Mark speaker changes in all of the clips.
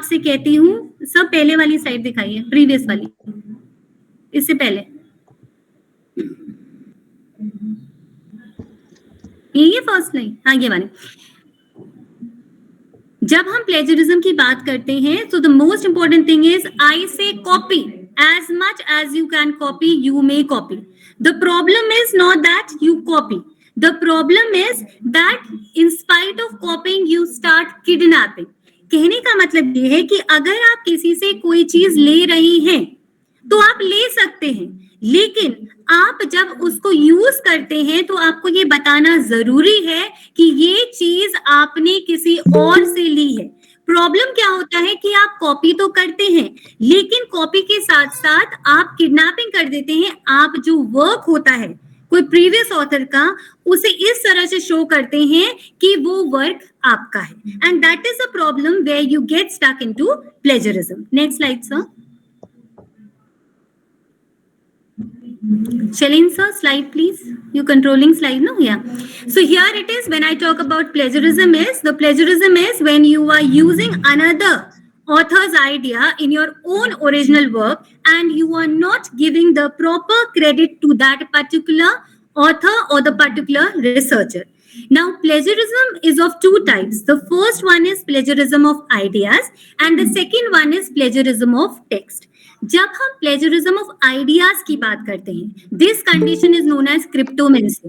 Speaker 1: आपसे कहती हूँ, सब पहले वाली स्लाइड दिखाइए, प्रीवियस वाली, इससे पहले ये फर्स्ट लाइन, हाँ ये वाली। जब हम प्लेजरिज्म की बात करते हैं तो the most important thing is I से copy as much as you can copy, you may copy. The problem is not that you copy. The problem is that in spite of copying, you start kidnapping. कहने का मतलब ये है कि अगर आप किसी से कोई चीज ले रही हैं तो आप ले सकते हैं, लेकिन आप जब उसको यूज करते हैं तो आपको ये बताना जरूरी है कि ये चीज आपने किसी और से ली है। प्रॉब्लम क्या होता है कि आप कॉपी तो करते हैं, लेकिन कॉपी के साथ साथ आप किडनैपिंग कर देते हैं। आप जो वर्क होता है कोई प्रीवियस ऑथर का, उसे इस तरह से शो करते हैं कि वो वर्क आपका है, and that is a problem where you get stuck into plagiarism. Next slide sir. Shalin sir, slide please. You controlling slide, no? Yeah. So here it is. When I talk about plagiarism, the plagiarism is when you are using another author's idea in your own original work and you are not giving the proper credit to that particular author or the particular researcher. Now, plagiarism is of two types. The first one is plagiarism of ideas and the second one is plagiarism of text. जब हम plagiarism of ideas की बात करते हैं, this condition is known as cryptomnesia.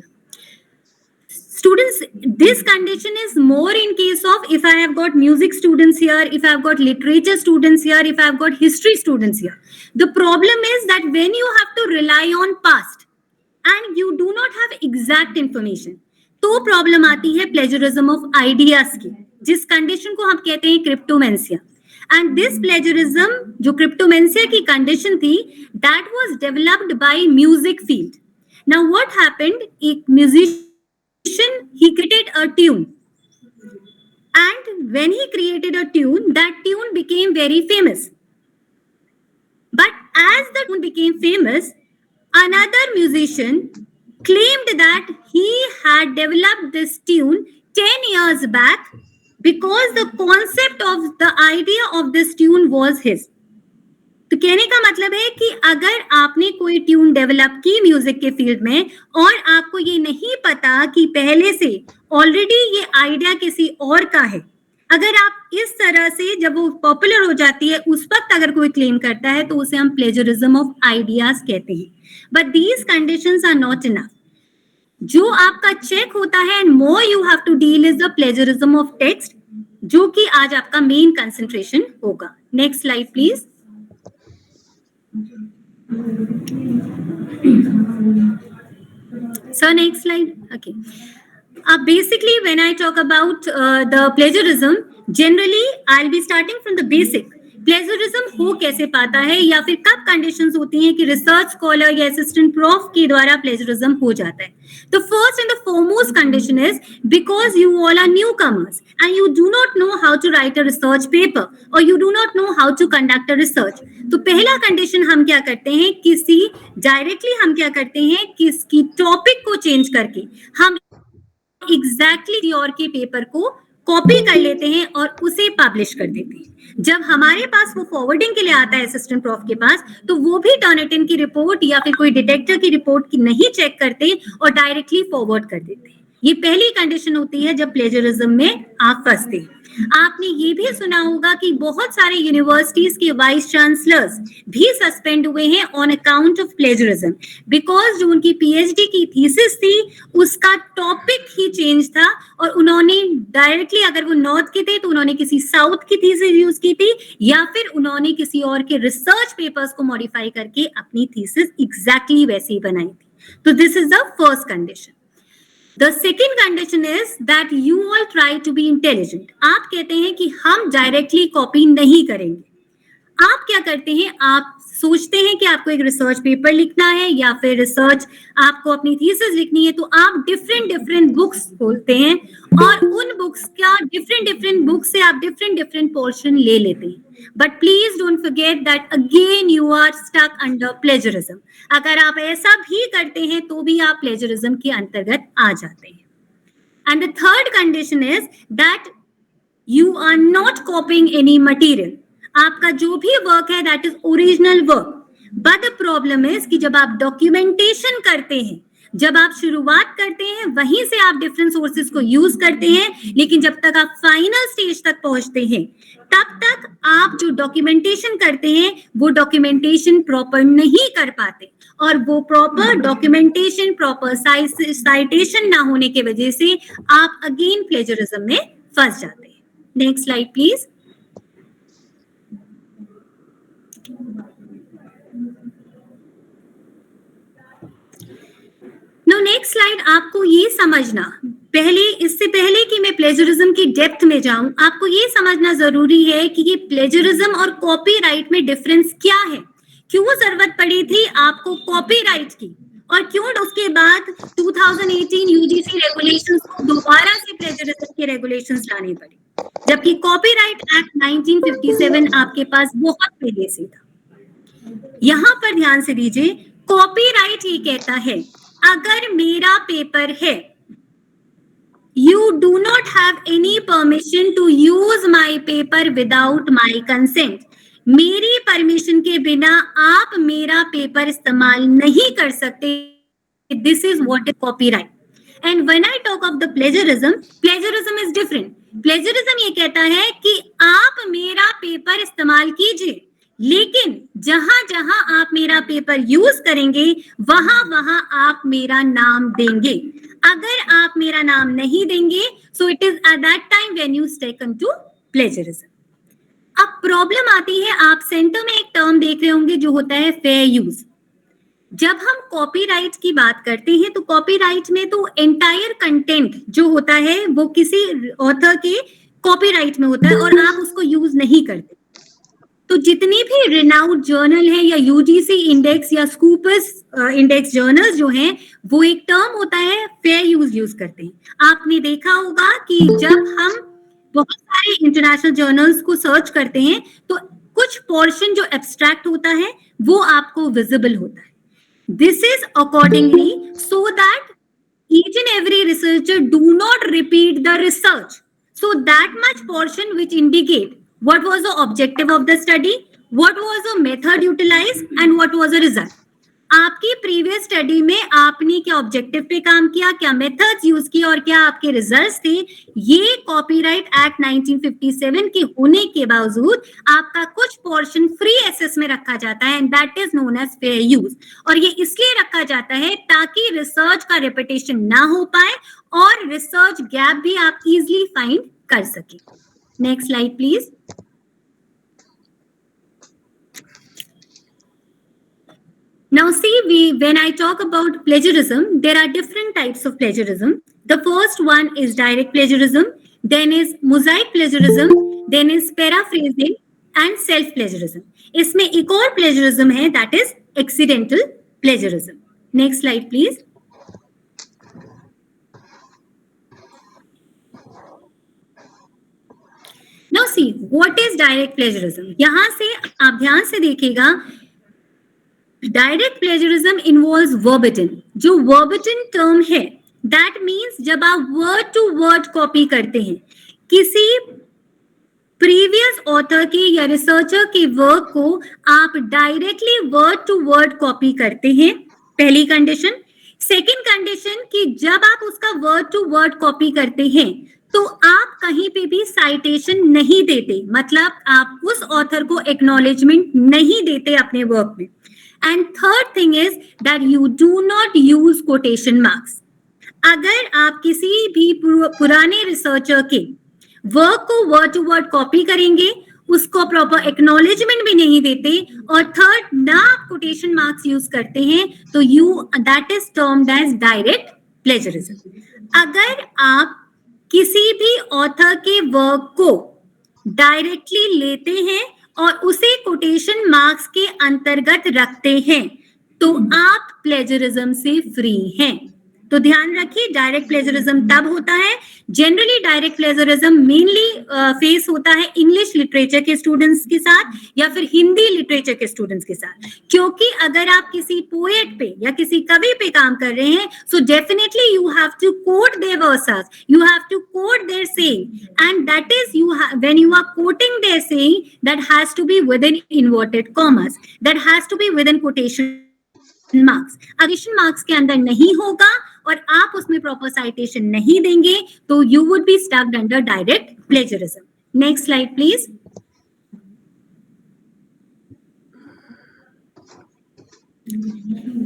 Speaker 1: Students, this condition is more in case of if I have got music students here, if I have got literature students here, if I have got history students here. The problem is that when you have to rely on past and you do not have exact information, तो problem आती है plagiarism of ideas की, जिस condition को हम कहते हैं क्रिप्टोमेंसिया। And this plagiarism, जो क्रिप्टोमेंसिया की कंडीशन थी, that was developed by music field. Now what happened? एक musician, he created a tune, and when he created a tune, that tune became very famous. But as the tune became famous, another musician claimed that he had developed this tune 10 years back because the concept of the idea of this tune was his. तो कहने का मतलब है कि अगर आपने कोई tune develop की म्यूजिक के फील्ड में और आपको ये नहीं पता कि पहले से ऑलरेडी ये आइडिया किसी और का है, अगर आप इस तरह से जब वो पॉपुलर हो जाती है उस वक्त अगर कोई क्लेम करता है तो उसे हम प्लेजरिज्म ऑफ आइडियाज कहते हैं। But these conditions are not enough. जो आपका चेक होता है and more you have to deal is the plagiarism of text, जो कि आज आपका मेन कंसंट्रेशन होगा। Next slide please. Sir next slide. Okay, basically when I talk about the plagiarism, generally I'll be starting from the basic. Plagiarism हो कैसे पाता है या फिर कब कंडीशंस होती हैं कि रिसर्च स्कॉलर या असिस्टेंट प्रोफ के द्वारा प्लेजरिज्म हो जाता है। तो first and the foremost condition is because you all are newcomers and you do not know how to write a research paper और you do not know how to conduct a research. तो पहला condition हम क्या करते हैं, हम क्या करते हैं किसकी टॉपिक को चेंज करके हम एग्जैक्टली और के पेपर को कॉपी कर लेते हैं और उसे पब्लिश कर देते हैं। जब हमारे पास वो फॉरवर्डिंग के लिए आता है असिस्टेंट प्रोफ के पास, तो वो भी टर्निटिन की रिपोर्ट या फिर कोई डिटेक्टर की रिपोर्ट की नहीं चेक करते और डायरेक्टली फॉरवर्ड कर देते हैं। ये पहली कंडीशन होती है जब प्लेजरिज्म में आप फंसते हैं। आपने ये भी सुना होगा कि बहुत सारे यूनिवर्सिटीज के वाइस चांसलर्स भी सस्पेंड हुए हैं on account of plagiarism, because जो उनकी पीएचडी की थीसिस थी उसका टॉपिक ही चेंज था और उन्होंने डायरेक्टली, अगर वो नॉर्थ के थे तो उन्होंने किसी साउथ की थीसिस यूज की थी या फिर उन्होंने किसी और के रिसर्च पेपर्स को मॉडिफाई करके अपनी थीसिस एग्जैक्टली वैसी ही बनाई थी। तो this is the first condition. The second condition is that you all try to be intelligent. आप कहते हैं कि हम डायरेक्टली कॉपी नहीं करेंगे। आप क्या करते हैं, आप सोचते हैं कि आपको एक रिसर्च पेपर लिखना है या फिर रिसर्च आपको अपनी थीसिस लिखनी है, तो आप डिफरेंट बुक्स खोलते हैं और उन बुक्स का डिफरेंट बुक्स से आप डिफरेंट पोर्शन ले लेते हैं। But please don't forget that again you are stuck under plagiarism. अगर आप ऐसा भी करते हैं तो भी आप प्लेजरिज्म के अंतर्गत आ जाते हैं। And the third condition is that you are not copying any material. आपका जो भी वर्क है that is original work. But the problem is कि जब आप डॉक्यूमेंटेशन करते हैं, जब आप शुरुआत करते हैं वहीं से आप डिफरेंट सोर्सेज को यूज करते हैं, लेकिन जब तक आप फाइनल स्टेज तक पहुंचते हैं तब तक आप जो डॉक्यूमेंटेशन करते हैं वो डॉक्यूमेंटेशन प्रॉपर नहीं कर पाते, और वो प्रॉपर डॉक्यूमेंटेशन, प्रॉपर साइटेशन ना होने की वजह से आप अगेन प्लेजरिज्म में फंस जाते हैं। Next slide please. No next slide, आपको ये समझना पहले, इससे पहले कि मैं प्लेजरिज्म की डेप्थ में जाऊं, आपको ये समझना जरूरी है कि ये प्लेजरिज्म और कॉपीराइट में डिफरेंस क्या है, क्यों जरूरत पड़ी थी आपको कॉपीराइट की, और क्यों उसके बाद 2018 यूजीसी रेगुलेशंस को दोबारा से प्लेजरिज्म के रेगुलेशंस लाने पड़े, जबकि कॉपीराइट एक्ट 1957 आपके पास बहुत पहले से था। यहां पर ध्यान से दीजिए, कॉपीराइट ये कहता है अगर मेरा पेपर है, you do not have any permission to use my paper without my consent, मेरी परमिशन के बिना आप मेरा पेपर इस्तेमाल नहीं कर सकते। This is what is copyright. And when I talk of the plagiarism is different. Plagiarism ये कहता है कि आप मेरा पेपर इस्तेमाल कीजिए, लेकिन जहां जहां आप मेरा पेपर यूज करेंगे वहां वहां आप मेरा नाम देंगे। अगर आप मेरा नाम नहीं देंगे, so it is at that time when you taken to plagiarism. अब प्रॉब्लम आती है, आप सेंटर में एक टर्म देख रहे होंगे जो होता है फेयर यूज। जब हम कॉपीराइट की बात करते हैं तो कॉपीराइट में तो एंटायर कंटेंट जो होता है वो किसी ऑथर के कॉपीराइट में होता है और आप उसको यूज नहीं करते। तो जितनी भी रिनाउंड जर्नल है या यूजीसी इंडेक्स या स्कूपस इंडेक्स जर्नल्स जो हैं, वो एक टर्म होता है फेयर यूज करते हैं। आपने देखा होगा कि जब हम बहुत सारे इंटरनेशनल जर्नल्स को सर्च करते हैं तो कुछ पोर्शन जो एब्स्ट्रैक्ट होता है वो आपको विजिबल होता है। This is accordingly so that each and every researcher do not repeat the research, so that much portion which indicate what was the objective of the study, what was the method utilized and what was the result. आपकी previous study में आपने क्या objective पे काम किया, क्या methods use किए और क्या आपके रिजल्ट्स थे, ये कॉपीराइट एक्ट 1957 के होने के बावजूद आपका कुछ पोर्शन फ्री एक्सेस में रखा जाता है, and that is known as fair use. और ये इसलिए रखा जाता है ताकि रिसर्च का रेपिटेशन ना हो पाए और रिसर्च गैप भी आप इजिली फाइंड कर सके। Next slide please. Now see, when I talk about plagiarism, there are different types of plagiarism. The first one is direct plagiarism, then is mosaic plagiarism, then is paraphrasing and self plagiarism. इसमें एक और plagiarism है, that is accidental plagiarism. Next slide please. Now see, what is direct plagiarism? यहाँ से आप ध्यान से देखिएगा, डायरेक्ट प्लेजरिज्म इन्वॉल्व्स वर्बेटिम। जो वर्बेटिम टर्म है दैट मींस जब आप वर्ड टू वर्ड कॉपी करते हैं किसी प्रीवियस ऑथर के या रिसर्चर के वर्क को, आप directly word to word copy करते हैं, पहली कंडीशन। सेकंड कंडीशन कि जब आप उसका वर्ड टू वर्ड कॉपी करते हैं तो आप कहीं पे भी साइटेशन नहीं देते, मतलब आप उस ऑथर को एक्नॉलेजमेंट नहीं देते अपने वर्क में। And third thing is that you do not use quotation marks. अगर आप किसी भी पुराने रिसर्चर के वर्क को वर्ड टू वर्ड कॉपी करेंगे, उसको प्रॉपर एक्नॉलेजमेंट भी नहीं देते, और थर्ड ना आप कोटेशन मार्क्स यूज करते हैं, तो that is termed as direct plagiarism. अगर आप किसी भी ऑथर के वर्क को डायरेक्टली लेते हैं और उसे कोटेशन मार्क्स के अंतर्गत रखते हैं तो आप प्लेजरिज्म से फ्री हैं। तो ध्यान रखिए, डायरेक्ट प्लेजरिज्म तब होता है, generally direct plagiarism mainly face होता है इंग्लिश लिटरेचर के स्टूडेंट्स के साथ या फिर हिंदी लिटरेचर के स्टूडेंट्स के साथ, क्योंकि अगर आप किसी पोएट पे या किसी कवि पे काम कर रहे हैं, so definitely you have to quote their verses, you have to quote their saying, and that is when you are quoting their saying, that has to be within inverted commas, that has to be within quotation marks. एडिशन marks के अंदर नहीं होगा और आप उसमें proper citation नहीं देंगे, तो you would be स्टक्ड under direct plagiarism. Next slide please.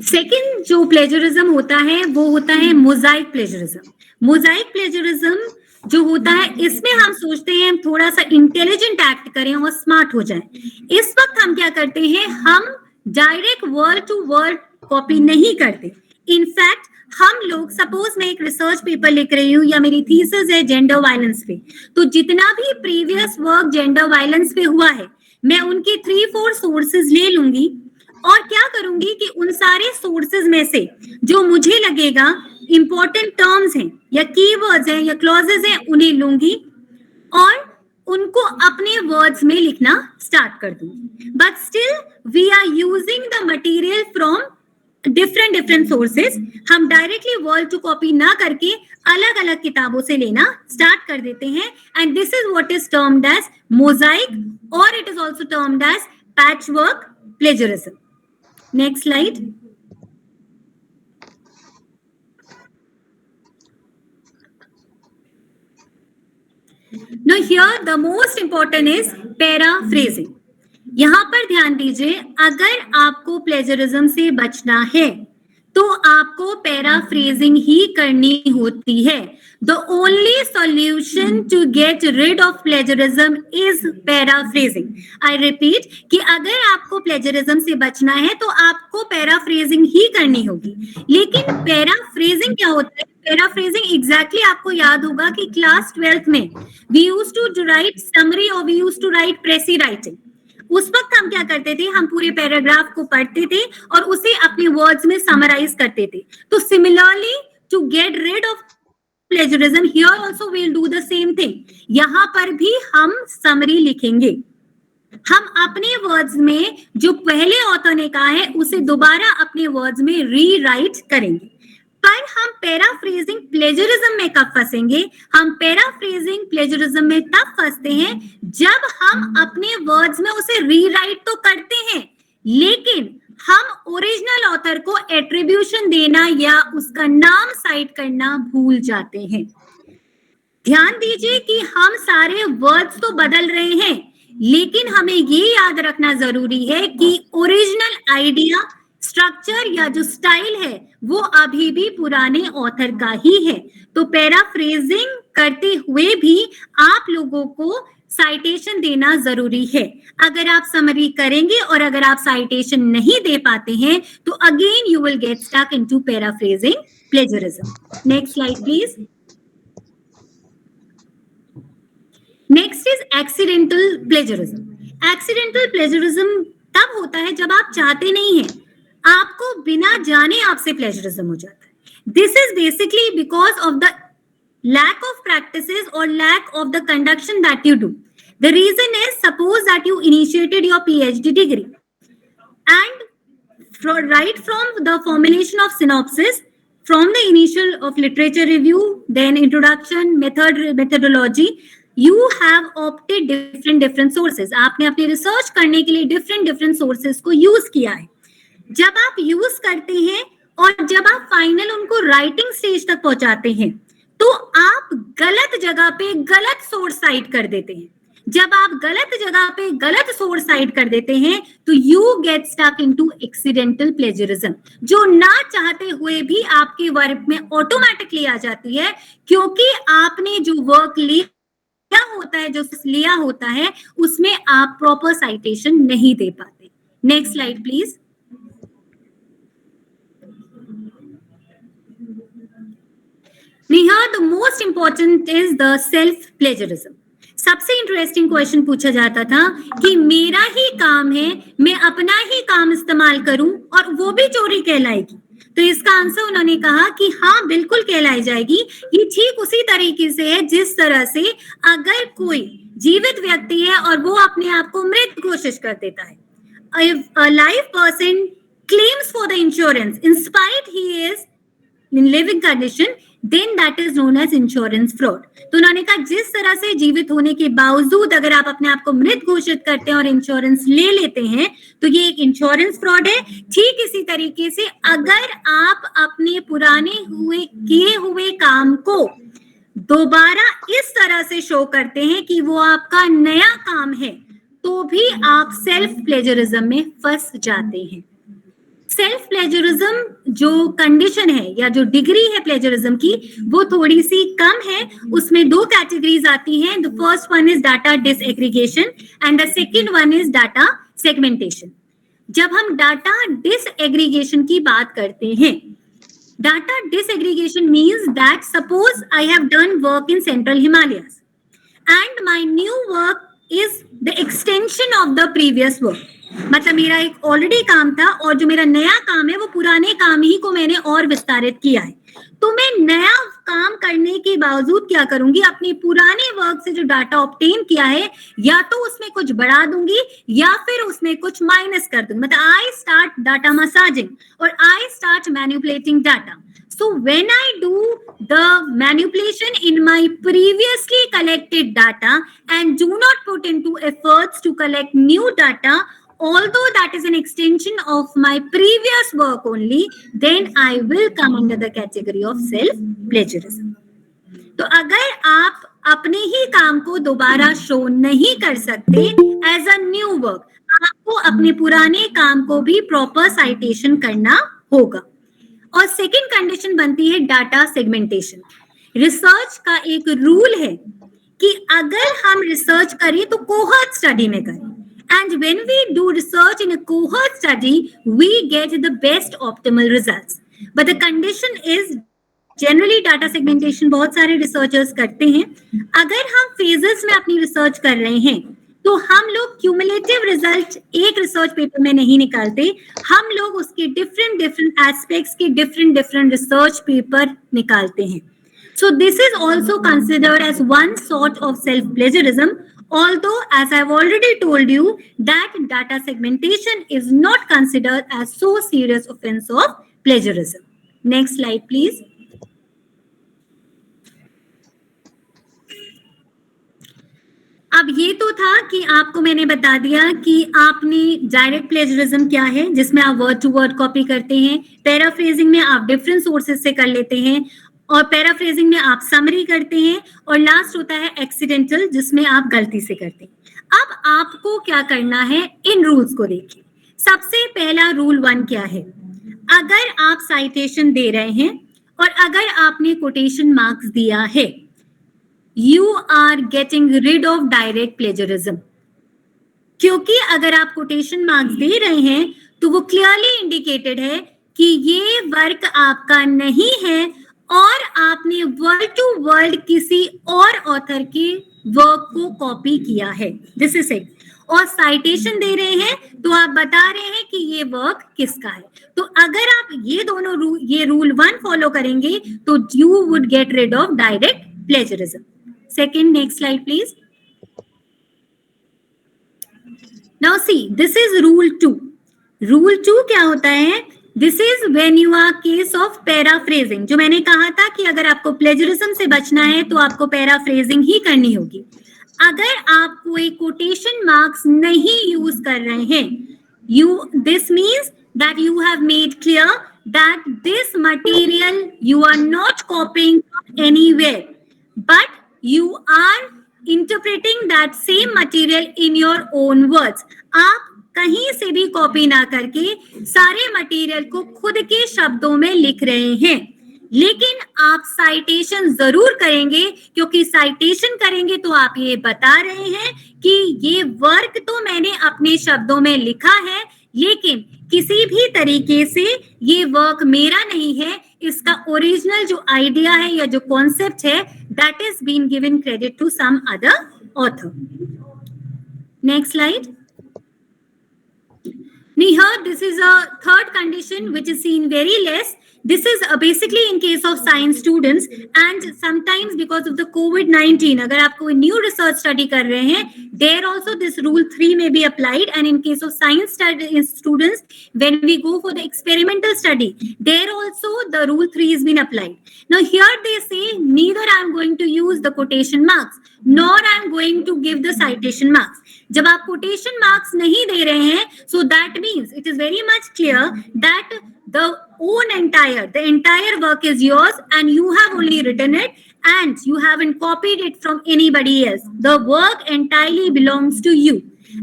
Speaker 1: Second जो प्लेजरिज्म होता है वो होता है मोजाइक प्लेजरिज्म। मोजाइक प्लेजरिज्म जो होता है, इसमें हम सोचते हैं हम थोड़ा सा इंटेलिजेंट एक्ट करें और स्मार्ट हो जाएं। इस वक्त हम क्या करते हैं, हम direct word to word copy नहीं करते। इनफैक्ट हम लोग, सपोज मैं एक रिसर्च पेपर लिख रही हूँ या मेरी थीसिस है जेंडर वायलेंस पे, तो जितना भी प्रीवियस वर्क जेंडर वायलेंस पे हुआ है, मैं उनकी 3-4 सोर्सेज ले लूंगी और क्या करूंगी कि उन सारे सोर्सेज में से जो मुझे लगेगा इंपॉर्टेंट टर्म्स हैं या कीवर्ड्स हैं या क्लॉजेस हैं, उन्हें लूंगी और उनको अपने वर्ड्स में लिखना स्टार्ट कर दूंगी। But still we are using the material from different sources. हम डायरेक्टली वर्ड टू कॉपी ना करके अलग अलग किताबों से लेना स्टार्ट कर देते हैं, and this is what is termed as mosaic, और it is also termed as patchwork plagiarism. Next slide. Now here the most important is paraphrasing. यहां पर ध्यान दीजिए, अगर आपको प्लेजरिज्म से बचना है तो आपको पैराफ्रेजिंग ही करनी होती है। The only solution to get rid of plagiarism is paraphrasing. I repeat कि अगर आपको प्लेजरिज्म से बचना है तो आपको पैराफ्रेजिंग ही करनी होगी। लेकिन पैराफ्रेजिंग क्या होता है? पैराफ्रेजिंग एग्जैक्टली आपको याद होगा कि क्लास 12th में we used to write summary और we used to write precis writing. उस वक्त हम क्या करते थे, हम पूरे पैराग्राफ को पढ़ते थे और उसे अपने वर्ड्स में समराइज करते थे। तो similarly to get rid of plagiarism, here also we will do the same thing. यहां पर भी हम समरी लिखेंगे, हम अपने वर्ड्स में जो पहले ऑथर ने कहा है उसे दोबारा अपने वर्ड्स में रीराइट करेंगे। पर हम पैराफ्रेजिंग प्लेजरिज्म में कब फंसेंगे? हम पैराफ्रेजिंग प्लेजरिज्म में तब फंसते हैं जब हम अपने वर्ड्स में उसे रीराइट तो करते हैं, लेकिन हम ओरिजिनल ऑथर को एट्रीब्यूशन देना या उसका नाम साइट करना भूल जाते हैं। ध्यान दीजिए कि हम सारे वर्ड्स तो बदल रहे हैं, लेकिन हमें ये याद रखना जरूरी है कि ओरिजिनल आइडिया, स्ट्रक्चर या जो स्टाइल है वो अभी भी पुराने ऑथर का ही है। तो पैराफ्रेजिंग करते हुए भी आप लोगों को साइटेशन देना जरूरी है। अगर आप समरी करेंगे और अगर आप साइटेशन नहीं दे पाते हैं तो again you will get stuck into paraphrasing plagiarism. Next slide please. Next is accidental plagiarism. Accidental plagiarism तब होता है जब आप चाहते नहीं हैं, आपको बिना जाने आपसे प्लेजरिज्म हो जाता है। This is basically because of the lack of practices or lack of the conduction that you do. The reason is, suppose that you initiated your PhD degree and right from the formulation of synopsis, from the initial of literature review, then introduction, methodology, you have opted different sources. आपने अपने research करने के लिए different sources को use किया है। जब आप यूज करते हैं और जब आप फाइनल उनको राइटिंग स्टेज तक पहुंचाते हैं तो आप गलत जगह पे गलत सोर्स साइट कर देते हैं। जब आप गलत जगह पे गलत सोर्स साइट कर देते हैं तो you get stuck into accidental plagiarism, जो ना चाहते हुए भी आपके वर्क में ऑटोमेटिकली आ जाती है, क्योंकि आपने जो वर्क लिया होता है उसमें आप प्रॉपर साइटेशन नहीं दे पाते। Next slide please. Here the most important is the self plagiarism. सबसे इंटरेस्टिंग क्वेश्चन पूछा जाता था कि मेरा ही काम है, मैं अपना ही काम इस्तेमाल करूं और वो भी चोरी कहलाएगी। तो इसका आंसर उन्होंने कहा कि हाँ बिल्कुल कहलाई जाएगी। ये ठीक उसी तरीके से है जिस तरह से अगर कोई जीवित व्यक्ति है और वो अपने आप को मृत घोषित कर देता है, if a live person claims for the insurance in spite he is in living condition, then that is known as insurance fraud. तो उन्होंने कहा जिस तरह से जीवित होने के बावजूद अगर आप अपने आप को मृत घोषित करते हैं और इंश्योरेंस ले लेते हैं तो ये एक इंश्योरेंस फ्रॉड है। ठीक इसी तरीके से अगर आप अपने पुराने किए हुए काम को दोबारा इस तरह से शो करते हैं कि वो आपका नया काम है, तो भी आप सेल्फ प्लेजरिज्म में फंस जाते हैं। सेल्फ प्लेजरिज्म जो कंडीशन है या जो डिग्री है प्लेजरिज्म की, वो थोड़ी सी कम है। उसमें दो कैटेगरीज आती हैं। The first one is data disaggregation and the second one is data segmentation. जब हम डाटा डिसएग्रीगेशन की बात करते हैं, data disaggregation means that suppose I have done work in central Himalayas and my new work is the extension of the previous work. मतलब मेरा एक already काम था और जो मेरा नया काम है वो पुराने काम ही को मैंने और विस्तारित किया है। तो मैं नया काम करने के बावजूद क्या करूंगी, अपने पुराने वर्क से जो डाटा ऑब्टेन किया है या तो उसमें कुछ बढ़ा दूंगी या फिर उसमें कुछ माइनस कर दूंगी। मतलब आई स्टार्ट डाटा मसाजिंग और I start manipulating data. So when I do the manipulation in my previously collected data and do not put into efforts to collect new data, although that is an extension of my previous work only, then I will come under the category of self-plagiarism. तो अगर आप अपने ही काम को दोबारा show नहीं कर सकते एज अ न्यू वर्क, आपको अपने पुराने काम को भी प्रॉपर साइटेशन करना होगा। और सेकंड कंडीशन बनती है डाटा सेगमेंटेशन। रिसर्च का एक रूल है कि अगर हम रिसर्च करें तो कोहॉर्ट स्टडी में करें, and when we do research in a cohort study we get the best optimal results. But the condition is generally data segmentation बहुत सारे रिसर्चर्स करते हैं। अगर हम फेजेस में अपनी रिसर्च कर रहे हैं तो हम लोग क्यूमुलेटिव रिजल्ट एक रिसर्च पेपर में नहीं निकालते, हम लोग उसके डिफरेंट एस्पेक्ट्स के डिफरेंट रिसर्च पेपर निकालते हैं। So this is also considered as one sort of self plagiarism, although as I've already told you that data segmentation is not considered as so serious offense of plagiarism. Next slide please. अब ये तो था कि आपको मैंने बता दिया कि आपने डायरेक्ट प्लेजरिज्म क्या है, जिसमें आप वर्ड टू वर्ड कॉपी करते हैं, पैराफ्रेजिंग में आप डिफरेंट सोर्सेज से कर लेते हैं, और पैराफ्रेजिंग में आप समरी करते हैं, और लास्ट होता है एक्सीडेंटल जिसमें आप गलती से करते हैं। अब आपको क्या करना है, इन रूल्स को देखिए। सबसे पहला रूल 1 क्या है, अगर आप साइटेशन दे रहे हैं और अगर आपने कोटेशन मार्क्स दिया है, you are getting rid of direct plagiarism। क्योंकि अगर आप कोटेशन मार्क्स दे रहे हैं तो वो क्लियरली इंडिकेटेड है कि ये वर्क आपका नहीं है और आपने वर्ड टू वर्ड किसी और ऑथर के वर्क को कॉपी किया है। This is it. और साइटेशन दे रहे हैं तो आप बता रहे हैं कि ये वर्क किसका है। तो अगर आप ये दोनों ये रूल 1 फॉलो करेंगे तो you would get rid of direct plagiarism. Second, next slide please. Now see, this is rule 2. Rule 2 क्या होता है? This is when you are case of paraphrasing. जो मैंने कहा था कि अगर आपको प्लेजरिज्म से बचना है तो आपको पैराफ्रेजिंग ही करनी होगी। अगर आप कोई कोटेशन मार्क्स नहीं यूज कर रहे हैं, this means that you have made clear that this material you are not copying anywhere, but you are interpreting that same material in your own words. आप कहीं से भी कॉपी ना करके सारे मटेरियल को खुद के शब्दों में लिख रहे हैं, लेकिन आप साइटेशन जरूर करेंगे, क्योंकि साइटेशन करेंगे तो आप ये बता रहे हैं कि ये वर्क तो मैंने अपने शब्दों में लिखा है, लेकिन किसी भी तरीके से ये वर्क मेरा नहीं है, इसका ओरिजिनल जो आइडिया है या जो कॉन्सेप्ट है that is being given credit to some other author. Next slide. Here this is a third condition which is seen very less, This is basically in case of science students, and sometimes because of the COVID-19, अगर आप कोई new research study कर रहे हैं, there also this rule 3 may be applied, and in case of science students, when we go for the experimental study, there also the rule 3 has been applied. Now here they say neither I am going to use the quotation marks nor I am going to give the citation marks. जब आप quotation marks नहीं दे रहे हैं, so that means it is very much clear that the entire work is yours and you have only written it and you haven't copied it from anybody else. The work entirely belongs to you,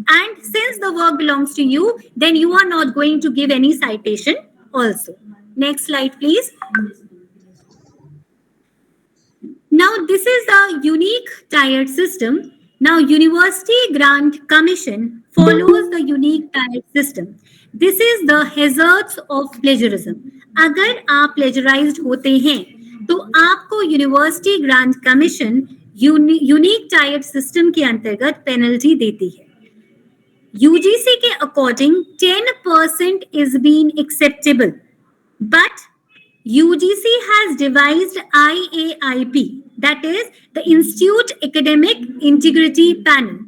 Speaker 1: and since the work belongs to you, then you are not going to give any citation also. Next slide please. Now this is the unique tiered system. Now University Grant Commission follows the unique tiered system. This is the hazards of plagiarism. अगर आप प्लेजराइज्ड होते हैं तो आपको university grant commission unique tired system के अंतर्गत penalty देती है. यूजीसी के according 10% is being acceptable, but UGC has devised IAIP, that is the Institute Academic Integrity Panel,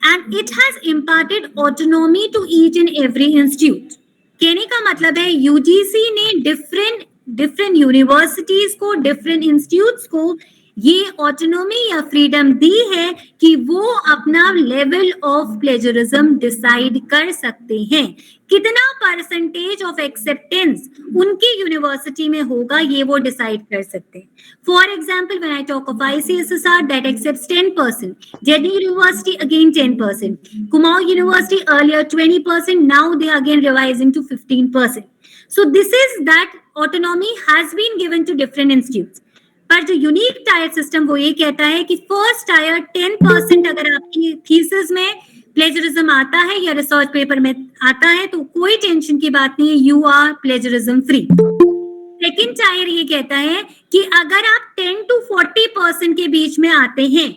Speaker 1: and it has imparted autonomy to each and every institute. कहने का मतलब है UGC ने डिफरेंट यूनिवर्सिटीज को, different institutes को ये autonomy या freedom दी है कि वो अपना लेवल ऑफ प्लेजरिज्म डिसाइड कर सकते हैं. कितना परसेंटेज ऑफ एक्सेप्टेंस उनकी यूनिवर्सिटी में होगा ये वो डिसाइड कर सकते हैं. For example, when I talk of ICSSR that accepts 10%, JNU University again 10%, Kumaon University earlier 20%, now they are again revising to 15%. So this is that autonomy has been given to different institutes. पर जो unique tier system वो ये कहता है कि first tier 10% अगर आपकी thesis में प्लेजरिज्म आता है या रिसर्च पेपर में आता है तो कोई टेंशन की बात नहीं है, you are plagiarism free. Second tier ये कहता है कि अगर आप 10 to 40% के बीच में आते हैं,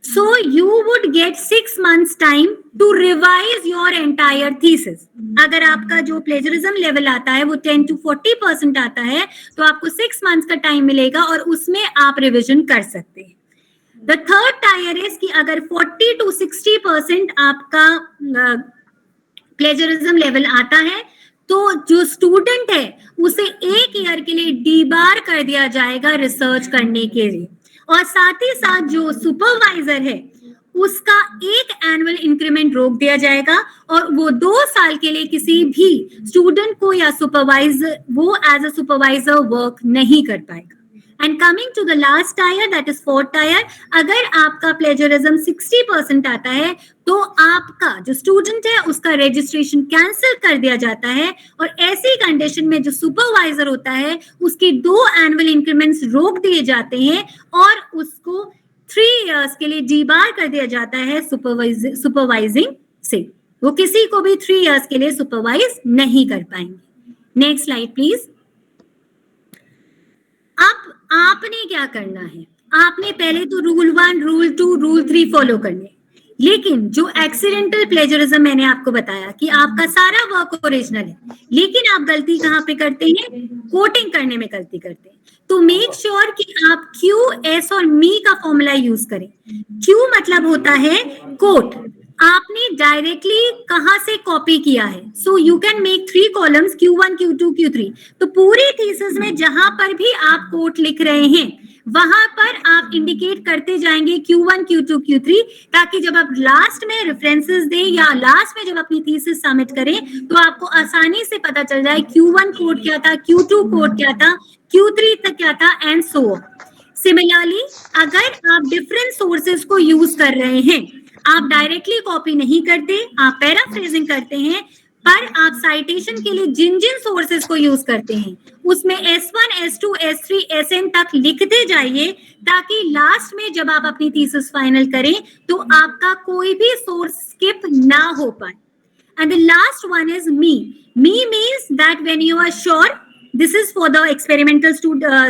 Speaker 1: so you would get 6 months time to revise your entire thesis. अगर आपका जो प्लेजरिज्म लेवल आता है वो 10 to 40% आता है तो आपको 6 months का टाइम मिलेगा और उसमें आप रिविजन कर सकते हैं. The third tier is कि अगर 40 to 60% आपका प्लेजरिज्म लेवल आता है तो जो स्टूडेंट है उसे 1 ईयर के लिए डीबार कर दिया जाएगा रिसर्च करने के लिए, और साथ ही साथ जो सुपरवाइजर है उसका एक एनुअल इंक्रीमेंट रोक दिया जाएगा और वो 2 साल के लिए किसी भी स्टूडेंट को या सुपरवाइजर वो एज अ सुपरवाइजर वर्क नहीं कर पाएगा. And coming to the last tier, that is fourth tier, अगर आपका प्लेजरिज्म 60% आता है तो आपका जो स्टूडेंट है उसका रजिस्ट्रेशन कैंसिल कर दिया जाता है और ऐसी कंडीशन में जो सुपरवाइजर होता है उसके 2 एनुअल इंक्रीमेंट्स रोक दिए जाते हैं और उसको 3 इयर्स के लिए डीबार कर दिया जाता है सुपरवाइजिंग से. वो किसी को भी 3 इयर्स के लिए सुपरवाइज नहीं कर पाएंगे. Next slide please. अब आपने क्या करना है, आपने पहले तो रूल 1, रूल 2, रूल 3 फॉलो करने, लेकिन जो एक्सीडेंटल प्लेजरिज्म मैंने आपको बताया कि आपका सारा वर्क ओरिजिनल है, लेकिन आप गलती कहाँ पे करते हैं, कोटिंग करने में गलती करते हैं. तो मेक श्योर कि आप Q, S और मी का फॉर्मूला यूज करें. Q मतलब होता है कोट, आपने डायरेक्टली कहां से कॉपी किया है. So you can make 3 columns, Q1, Q2, Q3. तो पूरी थीसिस में जहां पर भी आप कोट लिख रहे हैं वहां पर आप इंडिकेट करते जाएंगे Q1, Q2, Q3, ताकि जब आप लास्ट में रेफरेंसेस दें या लास्ट में जब अपनी थीसिस सबमिट करें तो आपको आसानी से पता चल जाए Q1 कोट क्या था, Q2 कोट क्या था, Q3 तक क्या था, एंड सो ऑन. सिमिलरली अगर आप डिफरेंट सोर्सेज को यूज कर रहे हैं, आप डायरेक्टली कॉपी नहीं करते, आप पैराफ्रेजिंग करते हैं, पर आप साइटेशन के लिए जिन जिन सोर्सेज को यूज करते हैं उसमें S1, S2, S3, Sn तक लिखते जाइए ताकि लास्ट में जब आप अपनी थीसिस फाइनल करें तो आपका कोई भी सोर्स स्किप ना हो पाए. And the last one is me. Me means that when you are sure, this is for the experimental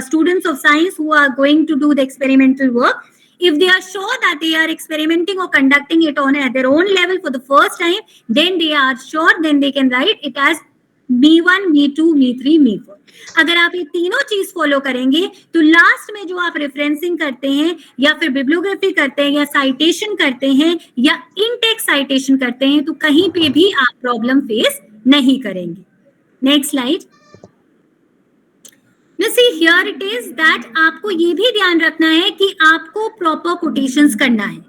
Speaker 1: students of science who are going to do the experimental work. If they are sure that they are experimenting or conducting it on at their own level for the first time, then they are sure, then they can write it as मी1, मी2, मी3, मी4। अगर आप ये तीनों चीज follow करेंगे तो last में जो आप रेफरेंसिंग करते हैं या फिर बिब्लियोग्राफी करते हैं या साइटेशन करते हैं या इन-टेक्स्ट साइटेशन करते हैं तो कहीं पे भी आप प्रॉब्लम फेस नहीं करेंगे। Next slide. See here it is that आपको ये भी ध्यान रखना है कि आपको प्रॉपर कोटेशंस करना है।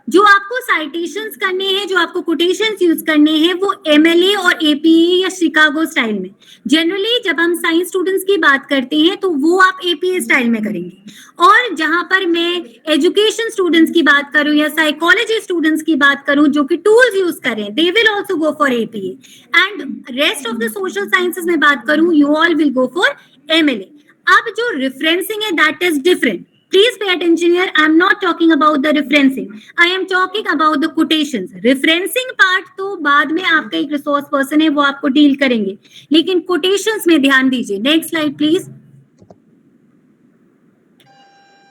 Speaker 1: जो आपको साइटेशंस करने हैं, जो आपको कोटेशंस यूज करने हैं वो एमएलए और एपीए या शिकागो स्टाइल में। जनरली जब हम साइंस स्टूडेंट्स की बात करते हैं तो वो आप एपीए स्टाइल में करेंगे, और जहां पर मैं एजुकेशन स्टूडेंट्स की बात करूं या साइकोलॉजी स्टूडेंट्स की बात करूं जो कि टूल्स यूज करें, they will also go for APA, and rest of the social sciences में बात करूं, you all will go for MLA. अब जो रिफरेंसिंग है that is different. Please pay attention here. I am not talking about the referencing. I am talking about the quotations. Referencing part तो बाद में आपका एक resource person है वो आपको डील करेंगे, लेकिन quotations में ध्यान दीजिए। Next slide please.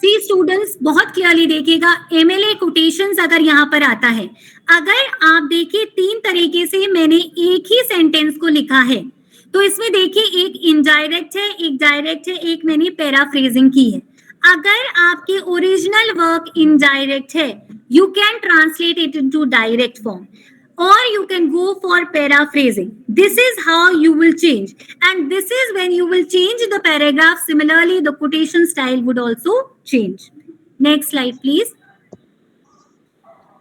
Speaker 1: See students बहुत क्लियरली देखिएगा, MLA quotations अगर यहाँ पर आता है, अगर आप देखिए तीन तरीके से मैंने एक ही सेंटेंस को लिखा है, तो इसमें देखिए एक इनडायरेक्ट है, एक डायरेक्ट है, एक मैंने पैराफ्रेजिंग की है। अगर आपके ओरिजिनल वर्क इनडायरेक्ट है, you can translate it into direct form, or you can go for paraphrasing. This is how you will change, and this is when you will change the paragraph. Similarly, the quotation style would also change. Next slide please.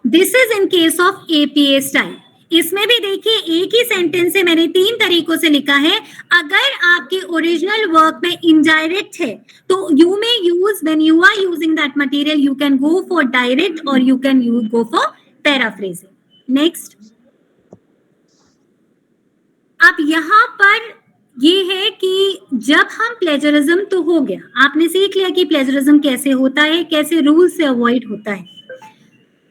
Speaker 1: This is in case of APA style. इसमें भी देखिए एक ही sentence से मैंने तीन तरीकों से लिखा है। अगर आपके ओरिजिनल वर्क में इनडायरेक्ट है तो you may use, when you are using that material, you can go for direct और you can go for paraphrasing. Next, अब यहाँ पर ये है कि जब हम प्लेजरिज्म, तो हो गया, आपने सीख लिया कि प्लेजरिज्म कैसे होता है, कैसे रूल से अवॉइड होता है।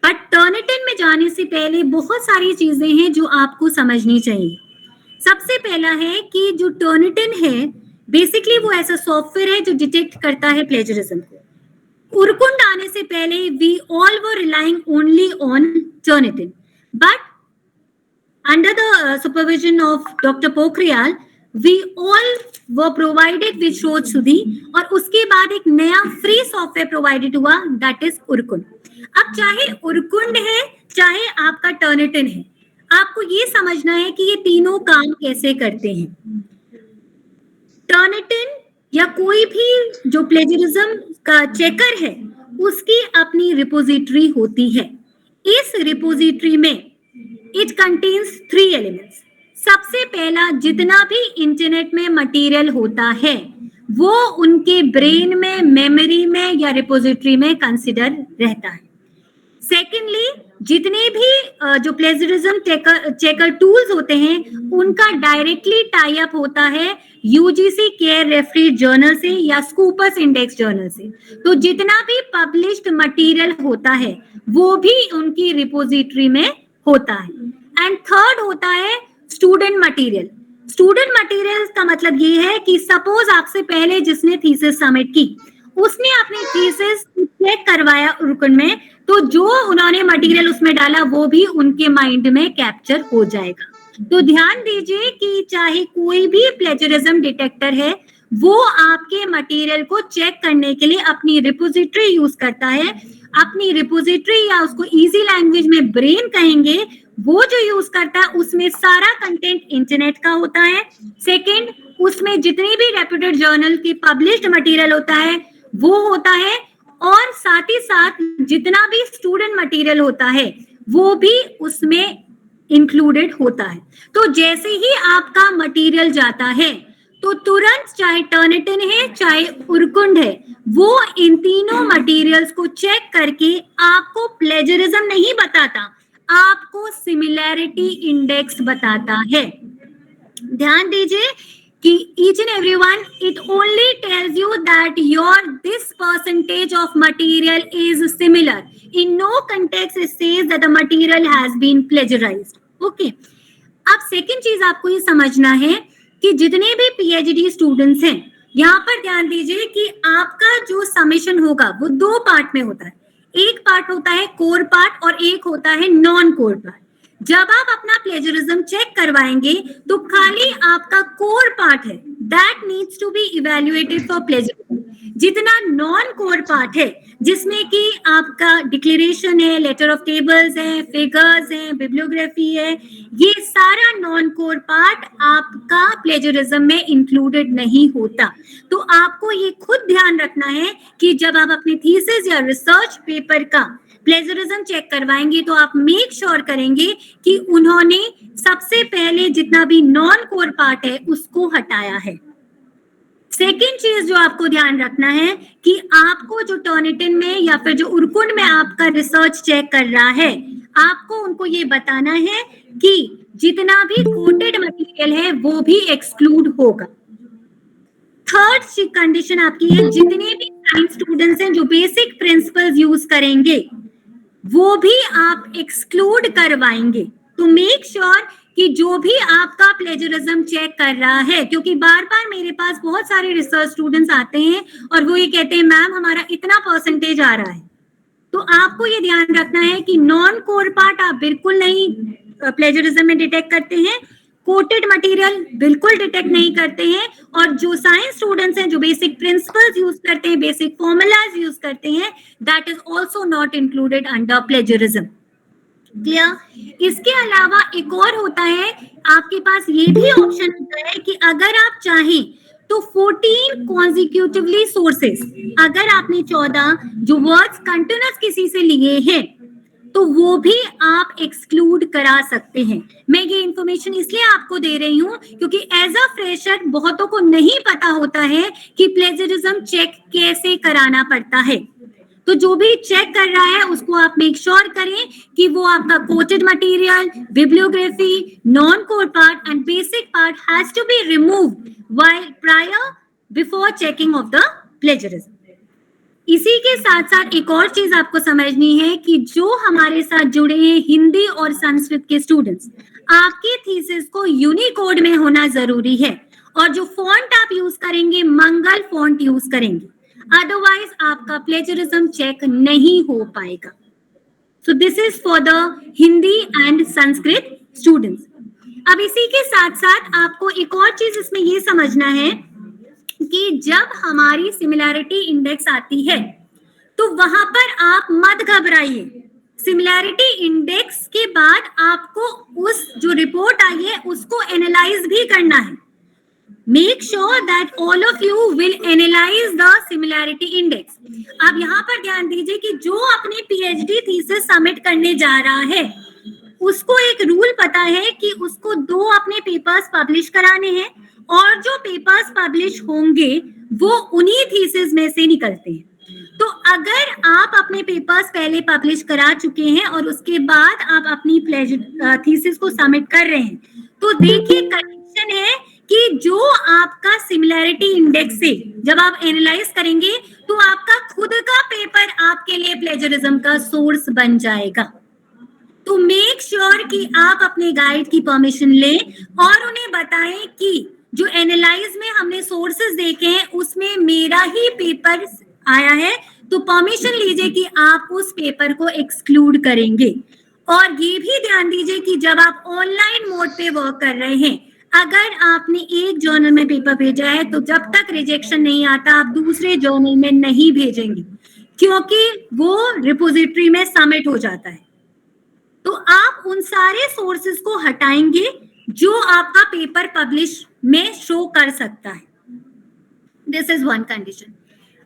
Speaker 1: बट टर्निटिन में जाने से पहले बहुत सारी चीजें हैं जो आपको समझनी चाहिए। सबसे पहला है कि जो टर्निटिन है बेसिकली वो ऐसा सॉफ्टवेयर है जो डिटेक्ट करता है प्लेजरिज्म को। उरकुंड आने से पहले we all were relying only on Turnitin, but under the supervision of Dr. Pokhriyal, we all were provided with Shod Sudhi, और उसके बाद एक नया फ्री सॉफ्टवेयर प्रोवाइडेड हुआ, दैट इज उरकुंड। अब चाहे उरकुंड है चाहे आपका टर्निटिन है, आपको ये समझना है कि ये तीनों काम कैसे करते हैं। टर्निटिन या कोई भी जो प्लेजरिज्म का चेकर है उसकी अपनी रिपोजिटरी होती है। इस रिपोजिटरी में इट कंटेन्स 3 एलिमेंट्स। सबसे पहला, जितना भी इंटरनेट में मटेरियल होता है वो उनके ब्रेन में, मेमोरी में या रिपोजिटरी में कंसिडर रहता है। सेकेंडली, जितने भी जो प्लेजरिज्म चेकर टूल्स होते हैं उनका डायरेक्टली टाई अप होता है यूजीसी केयर रेफरेड जर्नल से या स्कूपर्स इंडेक्स जर्नल से। तो जितना भी पब्लिश्ड मटेरियल होता है वो भी उनकी रिपोजिटरी में होता है। एंड थर्ड होता है स्टूडेंट मटेरियल। स्टूडेंट मटेरियल का मतलब ये है कि सपोज आपसे पहले जिसने थीसिस सबमिट की उसने अपनी थीसिस चेक करवाया उरकुंड में, तो जो उन्होंने मटेरियल उसमें डाला वो भी उनके माइंड में कैप्चर हो जाएगा। तो ध्यान दीजिए कि चाहे कोई भी प्लेजरिज्म डिटेक्टर है वो आपके मटेरियल को चेक करने के लिए अपनी रिपोजिटरी यूज करता है। अपनी रिपोजिटरी या उसको इजी लैंग्वेज में ब्रेन कहेंगे, वो जो यूज करता है उसमें सारा कंटेंट इंटरनेट का होता है। सेकंड, उसमें जितनी भी रेप्यूटेड जर्नल की पब्लिश्ड मटेरियल होता है वो होता है, और साथ ही साथ जितना भी स्टूडेंट मटेरियल होता है वो भी उसमें इंक्लूडेड होता है। तो जैसे ही आपका मटेरियल जाता है तो तुरंत, चाहे टर्निटिन है चाहे उरकुंड है, वो इन तीनों मटेरियल्स को चेक करके आपको प्लेजरिज्म नहीं बताता, आपको सिमिलैरिटी इंडेक्स बताता है। ध्यान दीजिए कि each and everyone, it only tells you that your this percentage of material is similar. In no context it says that the material has been plagiarized. Okay. अब सेकंड चीज आपको ये समझना है कि जितने भी पीएचडी स्टूडेंट्स हैं, यहाँ पर ध्यान दीजिए कि आपका जो सबमिशन होगा वो 2 पार्ट में होता है। एक पार्ट होता है कोर पार्ट और एक होता है नॉन कोर पार्ट। जब आप अपना प्लेजरिज्म चेक करवाएंगे तो खाली आपका कोर पार्ट है that needs to be evaluated for plagiarism. जितना नॉन कोर पार्ट है जिसमें कि आपका डिक्लेरेशन है, लेटर ऑफ टेबल्स है, फिगर्स है, बिब्लियोग्राफी है, ये सारा नॉन कोर पार्ट आपका प्लेजरिज्म में इंक्लूडेड नहीं होता। तो आपको ये खुद ध्यान रखना है कि जब आप अपने थीसिस या रिसर्च पेपर का प्लेजरिज्म चेक करवाएंगे तो आप मेक श्योर करेंगे कि उन्होंने सबसे पहले जितना भी नॉन कोर पार्ट है उसको हटाया है। सेकेंड चीज जो आपको ध्यान रखना है कि आपको जो टर्निटिन में या फिर जो उर्कुंड में आपका रिसर्च चेक कर रहा है, आपको उनको ये बताना है कि जितना भी कोटेड मटेरियल है वो भी एक्सक्लूड होगा। थर्ड कंडीशन आपकी है, जितने भी साइंस स्टूडेंट्स हैं जो बेसिक प्रिंसिपल्स यूज करेंगे वो भी आप एक्सक्लूड करवाएंगे। तो मेक श्योर कि जो भी आपका प्लेजरिज्म चेक कर रहा है, क्योंकि बार बार मेरे पास बहुत सारे रिसर्च स्टूडेंट्स आते हैं और वो ये कहते हैं मैम हमारा इतना परसेंटेज आ रहा है। तो आपको ये ध्यान रखना है कि नॉन कोर पार्ट आप बिल्कुल नहीं प्लेजरिज्म में डिटेक्ट करते हैं, कोटेड मटेरियल बिल्कुल डिटेक्ट नहीं करते हैं, और जो साइंस स्टूडेंट्स हैं जो बेसिक प्रिंसिपल्स यूज करते हैं, बेसिक फॉर्मूलाज यूज करते हैं, that is also not included under plagiarism. Clear? इसके अलावा एक और होता है, आपके पास ये भी ऑप्शन होता है कि अगर आप चाहें तो 14 कॉन्जिक्यूटिवली सोर्सेस, अगर आपने 14 जो वर्ड्स कंटिन्यूअस किसी से लिए हैं तो वो भी आप एक्सक्लूड करा सकते हैं। मैं ये इंफॉर्मेशन इसलिए आपको दे रही हूं क्योंकि एज अ फ्रेशर बहुतों को नहीं पता होता है कि प्लेजरिज्म चेक कैसे कराना पड़ता है। तो जो भी चेक कर रहा है उसको आप मेक श्योर करें कि वो आपका quoted material, bibliography, non core part and basic part has to be removed while prior before checking of the plagiarism. इसी के साथ साथ एक और चीज आपको समझनी है कि जो हमारे साथ जुड़े हैं हिंदी और संस्कृत के स्टूडेंट्स, आपकी थीसिस को यूनिकोड में होना जरूरी है और जो फॉन्ट आप यूज करेंगे मंगल फॉन्ट यूज करेंगे, अदरवाइज आपका प्लेजरिज्म चेक नहीं हो पाएगा। सो this is for the Hindi and Sanskrit students. अब इसी के साथ साथ आपको एक और चीज इसमें ये समझना है कि जब हमारी सिमिलैरिटी इंडेक्स आती है तो वहां पर आप मत घबराइए। सिमिलैरिटी इंडेक्स के बाद आपको उस जो रिपोर्ट आई है उसको एनालाइज भी करना है। Make sure that all of you will analyse the similarity index. अब यहाँ पर ध्यान दीजिए कि जो अपनी पीएचडी थीसिस सबमिट करने जा रहा है उसको एक रूल पता है कि उसको 2 अपने पेपर्स पब्लिश कराने हैं और जो पेपर्स पब्लिश होंगे वो उन्हीं थीसिस में से निकलते हैं। तो अगर आप अपने पेपर्स पहले पब्लिश करा चुके हैं और उसके बाद आप अपनी थीसिस को सबमिट कर रहे हैं तो देखिए कंडीशन है कि जो आपका सिमिलैरिटी इंडेक्स से जब आप एनालाइज करेंगे तो आपका खुद का पेपर आपके लिए प्लेजरिज्म का सोर्स बन जाएगा। तो मेक श्योर कि आप अपने गाइड की परमिशन लें और उन्हें बताएं कि जो एनालाइज में हमने सोर्सेज देखे हैं उसमें मेरा ही पेपर आया है, तो परमिशन लीजिए कि आप उस पेपर को एक्सक्लूड करेंगे। और ये भी ध्यान दीजिए कि जब आप ऑनलाइन मोड पे वर्क कर रहे हैं, अगर आपने एक जर्नल में पेपर भेजा है तो जब तक रिजेक्शन नहीं आता आप दूसरे जर्नल में नहीं भेजेंगे क्योंकि वो रिपोजिटरी में सबमिट हो जाता है। तो आप उन सारे सोर्सेज को हटाएंगे जो आपका पेपर पब्लिश में शो कर सकता है। This is one condition.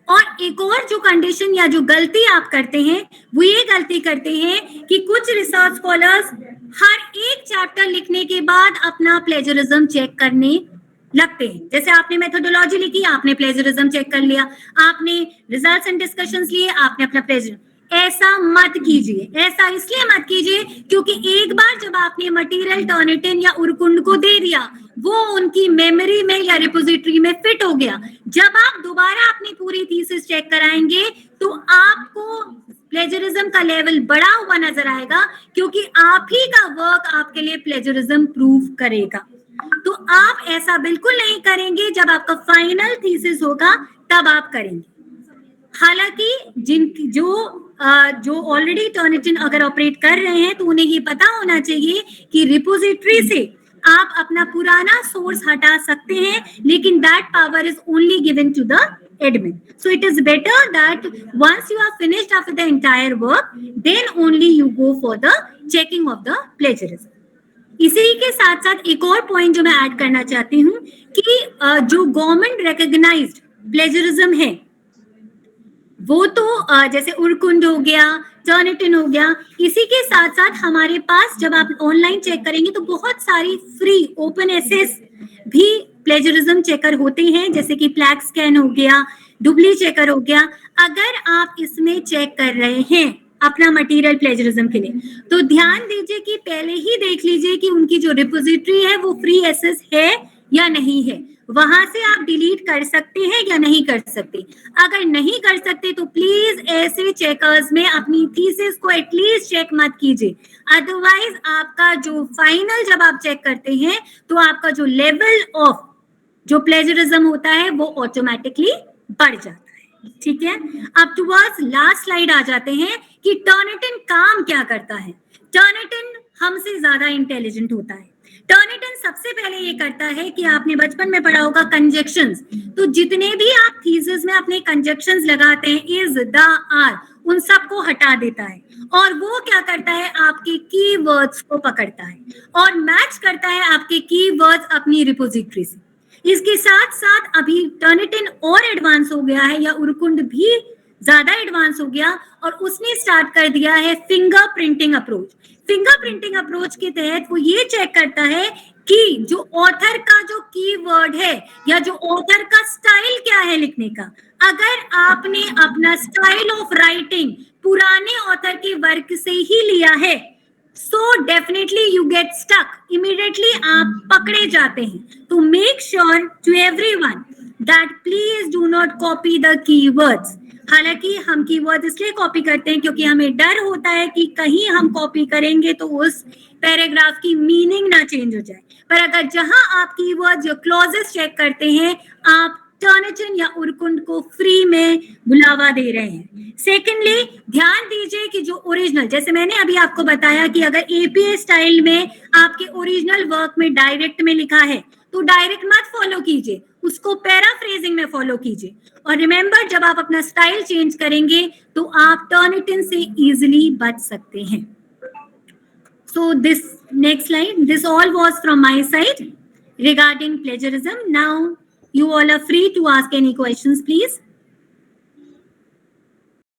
Speaker 1: और एक और जो कंडीशन या जो गलती आप करते हैं वो ये गलती करते हैं कि कुछ रिसर्च स्कॉलर्स हर एक चैप्टर लिखने के बाद अपना प्लेजरिज्म चेक करने लगते हैं। जैसे आपने मेथोडोलॉजी लिखी, आपने प्लेजरिज्म चेक कर लिया, आपने रिजल्ट्स एंड डिस्कशंस लिए, आपने अपना प्लेजरिज्म। ऐसा मत कीजिए। ऐसा इसलिए मत कीजिए क्योंकि एक बार जब आपने मटेरियल टर्निटिन या उर्कुंड को दे दिया वो उनकी मेमोरी में या रिपोजिटरी में फिट हो गया। जब आप दोबारा अपनी पूरी थीसिस चेक कराएंगे तो आपको प्लेजरिज्म का लेवल बढ़ा हुआ नजर आएगा क्योंकि आप ही का वर्क आपके लिए प्लेजरिज्म प्रूव करेगा। तो आप ऐसा बिल्कुल नहीं करेंगे। जब आपका फाइनल थीसिस होगा तब आप करेंगे। हालांकि जो जो ऑलरेडी टर्निटिन अगर ऑपरेट कर रहे हैं तो उन्हें ये पता होना चाहिए कि रिपोजिटरी से आप अपना पुराना सोर्स हटा सकते हैं, लेकिन that power is only given to the admin. So it is better that once you are finished after the entire work, then only you go for the checking of the plagiarism. इसी के साथ साथ एक और point जो मैं add करना चाहती हूँ कि जो गवर्नमेंट रिकॉग्नाइज्ड प्लेजरिज्म है वो तो जैसे उरकुंड हो गया, टर्निटिन हो गया, इसी के साथ साथ हमारे पास जब आप ऑनलाइन चेक करेंगे तो बहुत सारी फ्री ओपन एसेस भी प्लेजरिज्म चेकर होते हैं, जैसे कि प्लैक स्कैन हो गया, डुबली चेकर हो गया. अगर आप इसमें चेक कर रहे हैं अपना मटेरियल प्लेजरिज्म के लिए तो ध्यान दीजिए कि पहले ही देख लीजिए कि उनकी जो रिपोजिटरी है वो फ्री एसेस है या नहीं है. वहां से आप डिलीट कर सकते हैं या नहीं कर सकते. अगर नहीं कर सकते तो प्लीज ऐसे चेकर्स में अपनी थीसिस को एटलीस्ट चेक मत कीजिए. अदरवाइज आपका जो फाइनल जब आप चेक करते हैं तो आपका जो लेवल ऑफ जो प्लेजरिज्म होता है वो ऑटोमेटिकली बढ़ जाता है. ठीक है, अब टुवर्ड्स लास्ट स्लाइड आ जाते हैं कि टर्निटिन काम क्या करता है. टर्निटिन हमसे ज्यादा इंटेलिजेंट होता है. टर्निटिन सबसे पहले ये करता है कि आपने बचपन में पढ़ा होगा कंजक्शंस, तो जितने भी आप थीसिस में अपने कंजक्शंस लगाते हैं इज, द, आर, उन सबको हटा देता है और वो क्या करता है आपके कीवर्ड्स को पकड़ता है और मैच करता है आपके कीवर्ड्स अपनी रिपोजिटरी से. इसके साथ साथ अभी टर्निटिन और एडवांस हो गया है या उरकुंड भी ज्यादा एडवांस हो गया और उसने स्टार्ट कर दिया है finger printing approach. Finger printing approach के तहत वो ये चेक करता है कि जो ऑथर का जो कीवर्ड है या जो ऑथर का स्टाइल क्या है लिखने का. अगर आपने अपना स्टाइल ऑफ राइटिंग पुराने ऑथर के वर्क से ही लिया है so definitely you get stuck, immediately आप पकड़े जाते हैं. तो make sure to everyone that please do not copy the keywords. हालांकि हम कीवर्ड इसलिए कॉपी करते हैं क्योंकि हमें डर होता है कि कहीं हम कॉपी करेंगे तो उस पैराग्राफ की मीनिंग ना चेंज हो जाए. पर अगर जहां आप कीवर्ड जो क्लॉजेस चेक करते हैं आप टर्निटिन या उरकुंड को फ्री में बुलावा दे रहे हैं. सेकेंडली ध्यान दीजिए कि जो ओरिजिनल, जैसे मैंने अभी आपको बताया कि अगर एपीए स्टाइल में आपके ओरिजिनल वर्क में डायरेक्ट में लिखा है तो डायरेक्ट मत फॉलो कीजिए, उसको पैराफ्रेजिंग में फॉलो कीजिए. और रिमेंबर जब आप अपना स्टाइल चेंज करेंगे तो आप टर्निटिन से इजिली बच सकते हैं. So this next slide, this all was from my side regarding plagiarism. Now you all are free to ask any questions, please.